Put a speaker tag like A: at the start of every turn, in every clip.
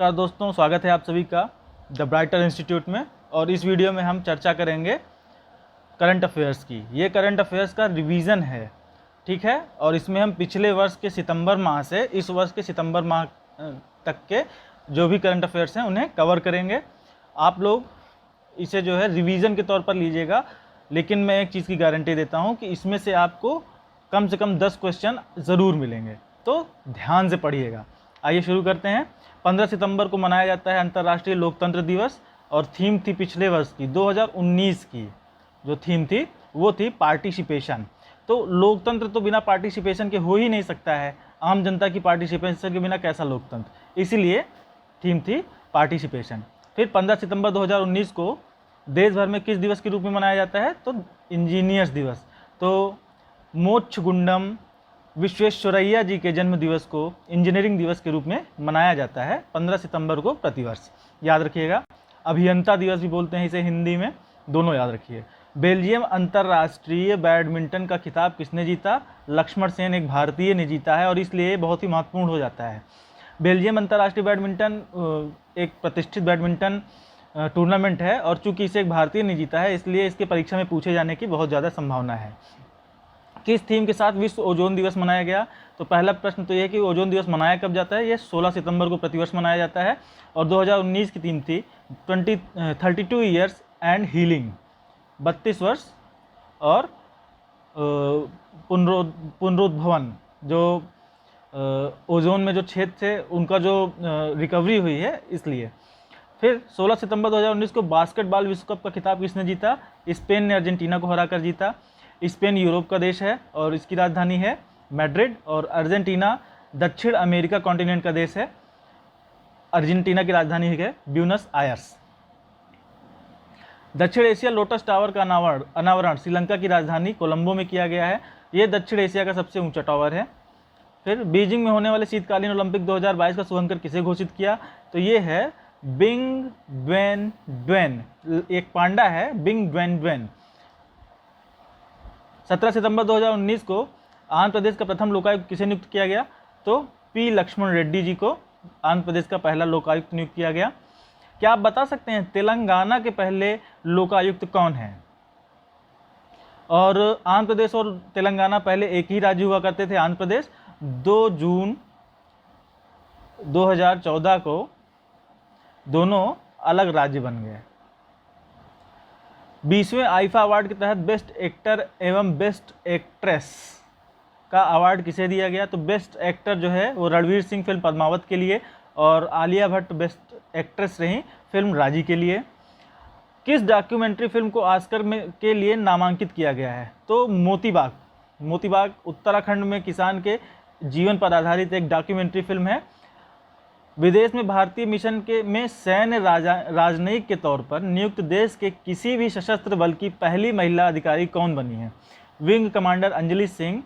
A: नमस्कार दोस्तों, स्वागत है आप सभी का द ब्राइटर इंस्टीट्यूट में। और इस वीडियो में हम चर्चा करेंगे करंट अफेयर्स की। ये करंट अफेयर्स का रिवीजन है, ठीक है। और इसमें हम पिछले वर्ष के सितंबर माह से इस वर्ष के सितंबर माह तक के जो भी करंट अफेयर्स हैं उन्हें कवर करेंगे। आप लोग इसे जो है रिवीजन के तौर पर लीजिएगा, लेकिन मैं एक चीज़ की गारंटी देता हूँ कि इसमें से आपको कम से कम 10 क्वेश्चन ज़रूर मिलेंगे, तो ध्यान से पढ़िएगा। आइए शुरू करते हैं। 15 सितंबर को मनाया जाता है अंतर्राष्ट्रीय लोकतंत्र दिवस, और थीम थी पिछले वर्ष की 2019 की जो थीम थी वो थी पार्टिसिपेशन। तो लोकतंत्र तो बिना पार्टिसिपेशन के हो ही नहीं सकता है। आम जनता की पार्टिसिपेशन के बिना कैसा लोकतंत्र, इसीलिए थीम थी पार्टिसिपेशन। फिर 15 सितंबर 2019 को देश भर में किस दिवस के रूप में मनाया जाता है, तो इंजीनियर्स दिवस। तो मोक्षगुंडम विश्वेश्वरैया जी के जन्म दिवस को इंजीनियरिंग दिवस के रूप में मनाया जाता है 15 सितंबर को प्रतिवर्ष, याद रखिएगा। अभियंता दिवस भी बोलते हैं इसे हिंदी में, दोनों याद रखिए। बेल्जियम अंतर्राष्ट्रीय बैडमिंटन का खिताब किसने जीता? लक्ष्मण सेन, एक भारतीय ने जीता है, और इसलिए बहुत ही महत्वपूर्ण हो जाता है। बेल्जियम अंतर्राष्ट्रीय बैडमिंटन एक प्रतिष्ठित बैडमिंटन टूर्नामेंट है, और चूंकि इसे एक भारतीय ने जीता है इसलिए इसके परीक्षा में पूछे जाने की बहुत ज़्यादा संभावना है। किस थीम के साथ विश्व ओजोन दिवस मनाया गया? तो पहला प्रश्न तो यह कि ओजोन दिवस मनाया कब जाता है। ये 16 सितंबर को प्रतिवर्ष मनाया जाता है, और 2019 की थीम थी 32 ईयर्स एंड हीलिंग, 32 वर्ष और पुनरुद्भवन। जो ओजोन में जो छेद थे उनका जो रिकवरी हुई है, इसलिए। फिर 16 सितंबर 2019 को बास्केटबॉल विश्व कप का खिताब किसने जीता? स्पेन ने अर्जेंटीना को हराकर जीता। स्पेन यूरोप का देश है और इसकी राजधानी है मैड्रिड, और अर्जेंटीना दक्षिण अमेरिका कॉन्टिनेंट का देश है। अर्जेंटीना की राजधानी है ब्यूनस आयर्स। दक्षिण एशिया लोटस टावर का अनावरण श्रीलंका की राजधानी कोलंबो में किया गया है। ये दक्षिण एशिया का सबसे ऊंचा टावर है। फिर बीजिंग में होने वाले शीतकालीन ओलंपिक 2022 का शुभंकर किसे घोषित किया? तो ये है बिंग ड्वेन ड्वेन, एक पांडा है बिंग ड्वेन ड्वेन। 17 सितंबर 2019 को आंध्र प्रदेश का प्रथम लोकायुक्त किसे नियुक्त किया गया? तो पी लक्ष्मण रेड्डी जी को आंध्र प्रदेश का पहला लोकायुक्त नियुक्त किया गया। क्या आप बता सकते हैं तेलंगाना के पहले लोकायुक्त कौन है? और आंध्र प्रदेश और तेलंगाना पहले एक ही राज्य हुआ करते थे, आंध्र प्रदेश। 2 जून 2014 को दोनों अलग राज्य बन गए। 20वें आईफा अवार्ड के तहत बेस्ट एक्टर एवं बेस्ट एक्ट्रेस का अवार्ड किसे दिया गया? तो बेस्ट एक्टर जो है वो रणवीर सिंह फिल्म पद्मावत के लिए, और आलिया भट्ट बेस्ट एक्ट्रेस रही फिल्म राजी के लिए। किस डॉक्यूमेंट्री फिल्म को ऑस्कर के लिए नामांकित किया गया है? तो मोतीबाग उत्तराखंड में किसान के जीवन पर आधारित एक डॉक्यूमेंट्री फिल्म है। विदेश में भारतीय मिशन में सैन्य राजनयिक के तौर पर नियुक्त देश के किसी भी सशस्त्र बल की पहली महिला अधिकारी कौन बनी है? विंग कमांडर अंजलि सिंह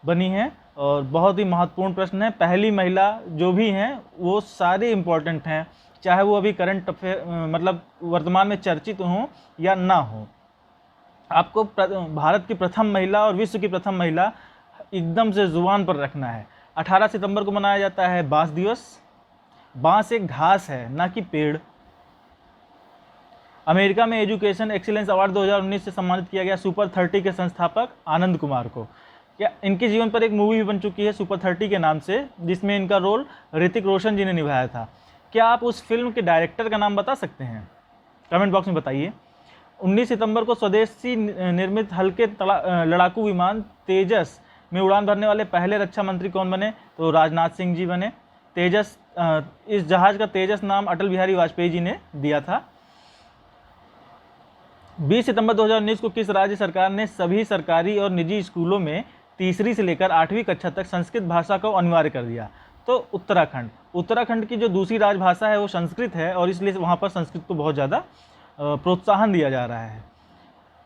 A: बनी है। और बहुत ही महत्वपूर्ण प्रश्न है, पहली महिला जो भी हैं वो सारे इम्पोर्टेंट हैं, चाहे वो अभी करंट अफेयर मतलब वर्तमान में चर्चित हों या ना हो। आपको भारत की प्रथम महिला और विश्व की प्रथम महिला एकदम से जुबान पर रखना है। 18 सितंबर को मनाया जाता है बांस दिवस। बांस एक घास है, ना कि पेड़। अमेरिका में एजुकेशन एक्सीलेंस अवार्ड 2019 से सम्मानित किया गया सुपर 30 के संस्थापक आनंद कुमार को। क्या इनके जीवन पर एक मूवी भी बन चुकी है सुपर 30 के नाम से, जिसमें इनका रोल ऋतिक रोशन जी ने निभाया था। क्या आप उस फिल्म के डायरेक्टर का नाम बता सकते हैं? कमेंट बॉक्स में बताइए। 19 सितंबर को स्वदेशी निर्मित हल्के लड़ाकू विमान तेजस में उड़ान भरने वाले पहले रक्षा मंत्री कौन बने? तो राजनाथ सिंह जी बने। तेजस इस जहाज का तेजस नाम अटल बिहारी वाजपेयी जी ने दिया था। 20 सितंबर 2019 को किस राज्य सरकार ने सभी सरकारी और निजी स्कूलों में तीसरी से लेकर 8वीं कक्षा तक संस्कृत भाषा को अनिवार्य कर दिया? तो उत्तराखंड। उत्तराखंड की जो दूसरी राजभाषा है वो संस्कृत है, और इसलिए वहाँ पर संस्कृत को बहुत ज़्यादा प्रोत्साहन दिया जा रहा है।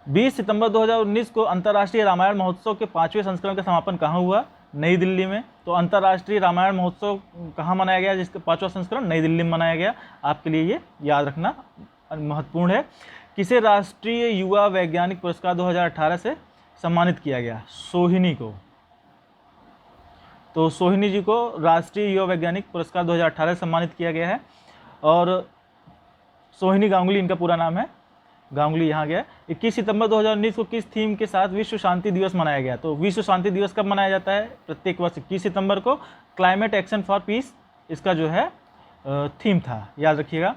A: 20 सितंबर 2019 को अंतर्राष्ट्रीय रामायण महोत्सव के 5वें संस्करण का समापन कहाँ हुआ? नई दिल्ली में। तो अंतर्राष्ट्रीय रामायण महोत्सव कहाँ मनाया गया जिसका 5वां संस्करण नई दिल्ली में मनाया गया? आपके लिए ये याद रखना महत्वपूर्ण है। किसे राष्ट्रीय युवा वैज्ञानिक पुरस्कार 2018 से सम्मानित किया गया? सोहिनी को। तो सोहिनी जी को राष्ट्रीय युवा वैज्ञानिक पुरस्कार 2018 से सम्मानित किया गया है। और सोहिनी गांगुली इनका पूरा नाम है, गांगुली यहाँ गया। 21 सितंबर 2019 को किस थीम के साथ विश्व शांति दिवस मनाया गया? तो विश्व शांति दिवस कब मनाया जाता है? प्रत्येक वर्ष 21 सितंबर को। क्लाइमेट एक्शन फॉर पीस इसका जो है थीम था, याद रखिएगा।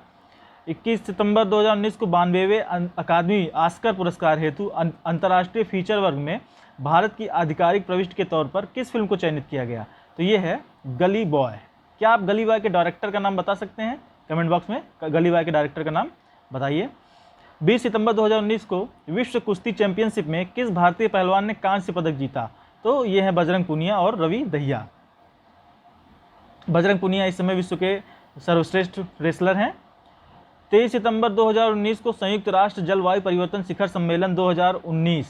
A: 21 सितंबर 2019 को 92वें अकादमी ऑस्कर पुरस्कार हेतु अंतर्राष्ट्रीय फीचर वर्ग में भारत की आधिकारिक प्रविष्टि के तौर पर किस फिल्म को चयनित किया गया? तो ये है गली बॉय। क्या आप गली बॉय के डायरेक्टर का नाम बता सकते हैं? कमेंट बॉक्स में गली बॉय के डायरेक्टर का नाम बताइए। 20 सितंबर 2019 को विश्व कुश्ती चैंपियनशिप में किस भारतीय पहलवान ने कांस्य पदक जीता? तो ये है बजरंग पुनिया और रवि दहिया। बजरंग पुनिया इस समय विश्व के सर्वश्रेष्ठ रेसलर हैं। 23 सितंबर 2019 को संयुक्त राष्ट्र जलवायु परिवर्तन शिखर सम्मेलन 2019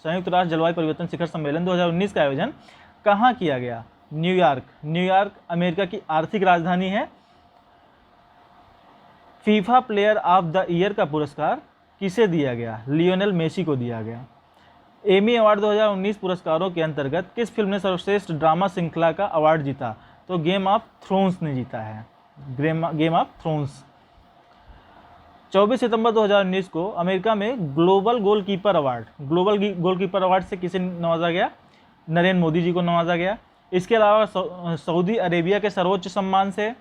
A: संयुक्त राष्ट्र जलवायु परिवर्तन शिखर सम्मेलन 2019 का आयोजन कहाँ किया गया? न्यूयॉर्क। न्यूयॉर्क अमेरिका की आर्थिक राजधानी है। FIFA player of the year का पुरस्कार किसे दिया गया? लियोनेल मेसी को दिया गया। एमी अवार्ड 2019 पुरस्कारों के अंतर्गत किस फिल्म ने सर्वश्रेष्ठ ड्रामा श्रृंखला का अवार्ड जीता? तो गेम ऑफ थ्रोन्स ने जीता है, गेम ऑफ थ्रोन्स। 24 सितंबर 2019 को अमेरिका में ग्लोबल गोलकीपर अवार्ड से किसे नवाजा गया? नरेंद्र मोदी जी को नवाजा गया। इसके अलावा सऊदी अरेबिया के सर्वोच्च सम्मान से,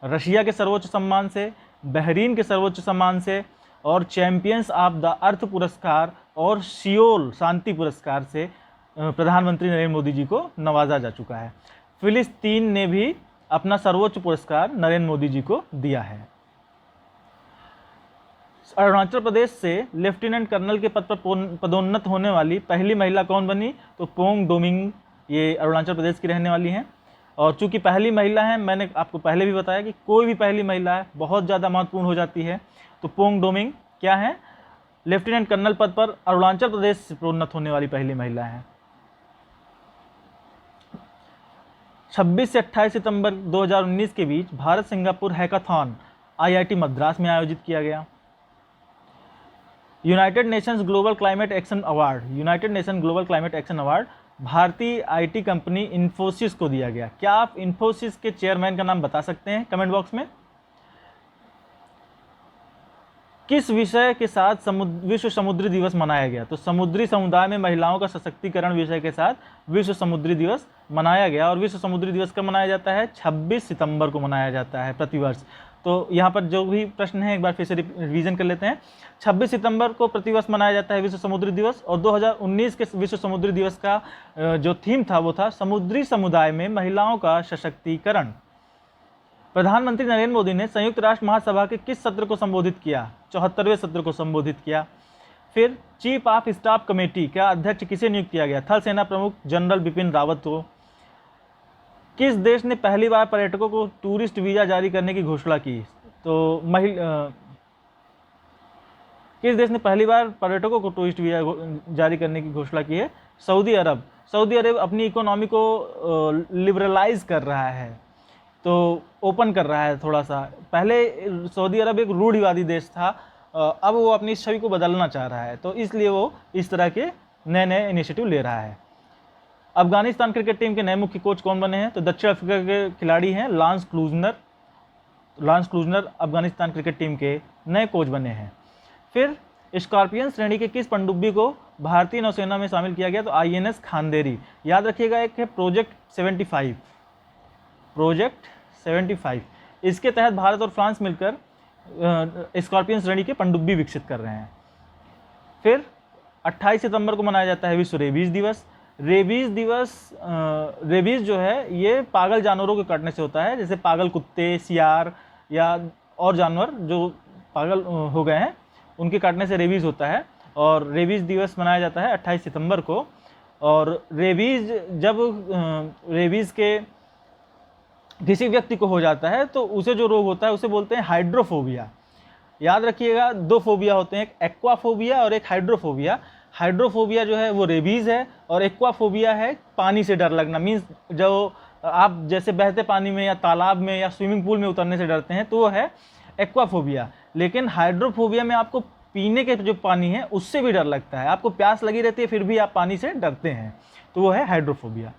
A: रशिया के सर्वोच्च सम्मान से, बहरीन के सर्वोच्च सम्मान से और चैंपियंस ऑफ द अर्थ पुरस्कार और सियोल शांति पुरस्कार से प्रधानमंत्री नरेंद्र मोदी जी को नवाजा जा चुका है। फिलिस्तीन ने भी अपना सर्वोच्च पुरस्कार नरेंद्र मोदी जी को दिया है। अरुणाचल प्रदेश से लेफ्टिनेंट कर्नल के पद पर पदोन्नत होने वाली पहली महिला कौन बनी? तो पोंग डोमिंग, ये अरुणाचल प्रदेश की रहने वाली हैं। और चूंकि पहली महिला है, मैंने आपको पहले भी बताया कि कोई भी पहली महिला है बहुत ज़्यादा महत्वपूर्ण हो जाती है। तो पोंग डोमिंग क्या है? लेफ्टिनेंट कर्नल पद पर अरुणाचल प्रदेश से प्रोन्नत होने वाली पहली महिला है। 26 से 28 सितंबर 2019 के बीच Bharat Singapore hackathon IIT Madras में आयोजित किया गया। United Nations Global Climate Action Award भारतीय IT कंपनी इन्फोसिस को दिया गया। क्या आप इन्फोसिस के चेयरमैन का नाम बता सकते हैं? कमेंट बॉक्स में। किस विषय के साथ विश्व समुद्री दिवस मनाया गया? तो समुद्री समुदाय में महिलाओं का सशक्तिकरण विषय के साथ विश्व समुद्री दिवस मनाया गया। और विश्व समुद्री दिवस कब मनाया जाता है? 26 सितंबर को मनाया जाता है प्रतिवर्ष। तो यहाँ पर जो भी प्रश्न है एक बार फिर से रिवीजन कर लेते हैं। 26 सितंबर को प्रतिवर्ष मनाया जाता है विश्व समुद्री दिवस। और 2019 के विश्व समुद्री दिवस का जो थीम था वो था समुद्री समुदाय में महिलाओं का सशक्तिकरण। प्रधानमंत्री नरेंद्र मोदी ने संयुक्त राष्ट्र महासभा के किस सत्र को संबोधित किया? 74वें सत्र को संबोधित किया। फिर चीफ ऑफ स्टाफ कमेटी का अध्यक्ष किसे नियुक्त किया गया? थल सेना प्रमुख जनरल बिपिन रावत को। किस देश ने पहली बार पर्यटकों को टूरिस्ट वीज़ा जारी करने की घोषणा की? तो किस देश ने पहली बार पर्यटकों को टूरिस्ट वीज़ा जारी करने की घोषणा की है? सऊदी अरब। सऊदी अरब अपनी इकोनॉमी को लिबरलाइज कर रहा है, तो ओपन कर रहा है थोड़ा सा। पहले सऊदी अरब एक रूढ़िवादी देश था, अब वो अपनी छवि को बदलना चाह रहा है, तो इसलिए वो इस तरह के नए नए इनिशिएटिव ले रहा है। अफगानिस्तान क्रिकेट टीम के नए मुख्य कोच कौन बने हैं? तो दक्षिण अफ्रीका के खिलाड़ी हैं lance Klusener Afghanistan cricket team के नए कोच बने हैं। फिर स्कॉर्पियन श्रेणी के किस पनडुब्बी को भारतीय नौसेना में शामिल किया गया? तो INS खांदेरी। याद रखिएगा, एक है प्रोजेक्ट 75। इसके तहत भारत और फ्रांस मिलकर स्कॉर्पियन श्रेणी के पनडुब्बी विकसित कर रहे हैं। फिर 28 सितंबर को मनाया जाता है विश्व रेबीज दिवस। रेबीज जो है ये पागल जानवरों के काटने से होता है, जैसे पागल कुत्ते, सियार या और जानवर जो पागल हो गए हैं उनके काटने से रेबीज होता है। और रेबीज दिवस मनाया जाता है 28 सितंबर को। और जब रेबीज के किसी व्यक्ति को हो जाता है तो उसे जो रोग होता है उसे बोलते हैं हाइड्रोफोबिया। याद रखिएगा, दो फोबिया होते हैं, एक एक्वाफोबिया और एक हाइड्रोफोबिया। हाइड्रोफोबिया जो है वो रेबीज़ है और एक्वाफोबिया है पानी से डर लगना। मीन्स जो आप जैसे बहते पानी में या तालाब में या स्विमिंग पूल में उतरने से डरते हैं तो वो है एक्वाफोबिया। लेकिन हाइड्रोफोबिया में आपको पीने के जो पानी है उससे भी डर लगता है, आपको प्यास लगी रहती है फिर भी आप पानी से डरते हैं, तो वो है हाइड्रोफोबिया।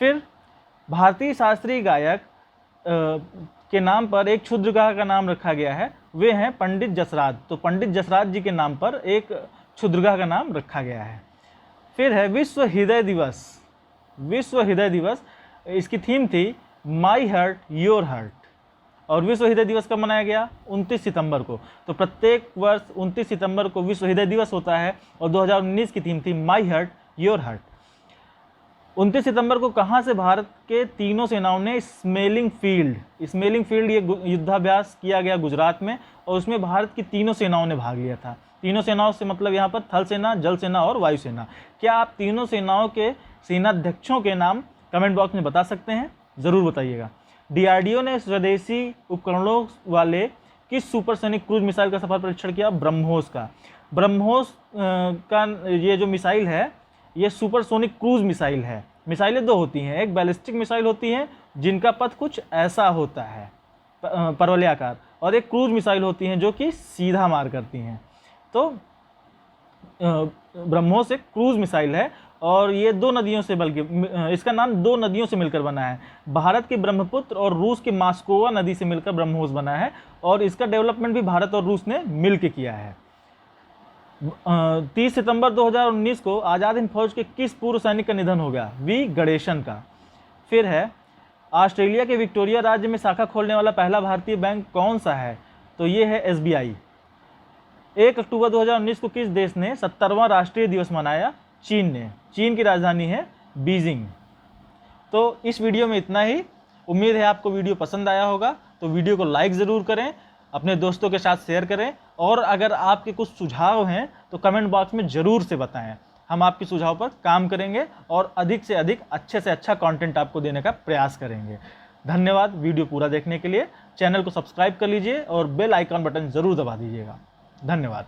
A: फिर भारतीय शास्त्रीय गायक के नाम पर एक क्षुद्रग्रह का नाम रखा गया है, वे हैं पंडित जसराज। तो पंडित जसराज जी के नाम पर एक क्षुद्रग्रह का नाम रखा गया है। फिर है विश्व हृदय दिवस। विश्व हृदय दिवस, इसकी थीम थी माई हार्ट योर हार्ट। और विश्व हृदय दिवस कब मनाया गया? 29 सितंबर को। तो प्रत्येक वर्ष 29 सितंबर को विश्व हृदय दिवस होता है और 2019 की थीम थी माई हार्ट योर हार्ट। 29 सितंबर को कहाँ से भारत के तीनों सेनाओं ने स्मेलिंग फील्ड ये युद्धाभ्यास किया गया गुजरात में, और उसमें भारत की तीनों सेनाओं ने भाग लिया था। तीनों सेनाओं से मतलब यहाँ पर थल सेना, जल सेना और वायु सेना। क्या आप तीनों सेनाओं के सेनाध्यक्षों के नाम कमेंट बॉक्स में बता सकते हैं? ज़रूर बताइएगा। DRDO ने स्वदेशी उपकरणों वाले किस सुपरसोनिक क्रूज मिसाइल का सफल परीक्षण किया? ब्रह्मोस का। ब्रह्मोस का ये जो मिसाइल है ये सुपरसोनिक क्रूज मिसाइल है। मिसाइलें दो होती हैं, एक बैलिस्टिक मिसाइल होती है जिनका पथ कुछ ऐसा होता है परवलयाकार, और एक क्रूज मिसाइल होती हैं जो कि सीधा मार करती हैं। तो ब्रह्मोस एक क्रूज मिसाइल है और ये दो नदियों से, बल्कि इसका नाम दो नदियों से मिलकर बना है। भारत के ब्रह्मपुत्र और रूस के मास्कोवा नदी से मिलकर ब्रह्मोस बना है, और इसका डेवलपमेंट भी भारत और रूस ने मिल के किया है। 30 सितंबर 2019 को आज़ाद हिंद फौज के किस पूर्व सैनिक का निधन हो गया? वी गणेशन का। फिर है ऑस्ट्रेलिया के विक्टोरिया राज्य में शाखा खोलने वाला पहला भारतीय बैंक कौन सा है? तो ये है SBI। 1 अक्टूबर 2019 को किस देश ने 70वां राष्ट्रीय दिवस मनाया? चीन ने। चीन की राजधानी है बीजिंग। तो इस वीडियो में इतना ही। उम्मीद है आपको वीडियो पसंद आया होगा, तो वीडियो को लाइक ज़रूर करें, अपने दोस्तों के साथ शेयर करें, और अगर आपके कुछ सुझाव हैं तो कमेंट बॉक्स में ज़रूर से बताएं। हम आपके सुझाव पर काम करेंगे और अधिक से अधिक अच्छे से अच्छा कंटेंट आपको देने का प्रयास करेंगे। धन्यवाद वीडियो पूरा देखने के लिए। चैनल को सब्सक्राइब कर लीजिए और बेल आइकॉन बटन ज़रूर दबा दीजिएगा। धन्यवाद।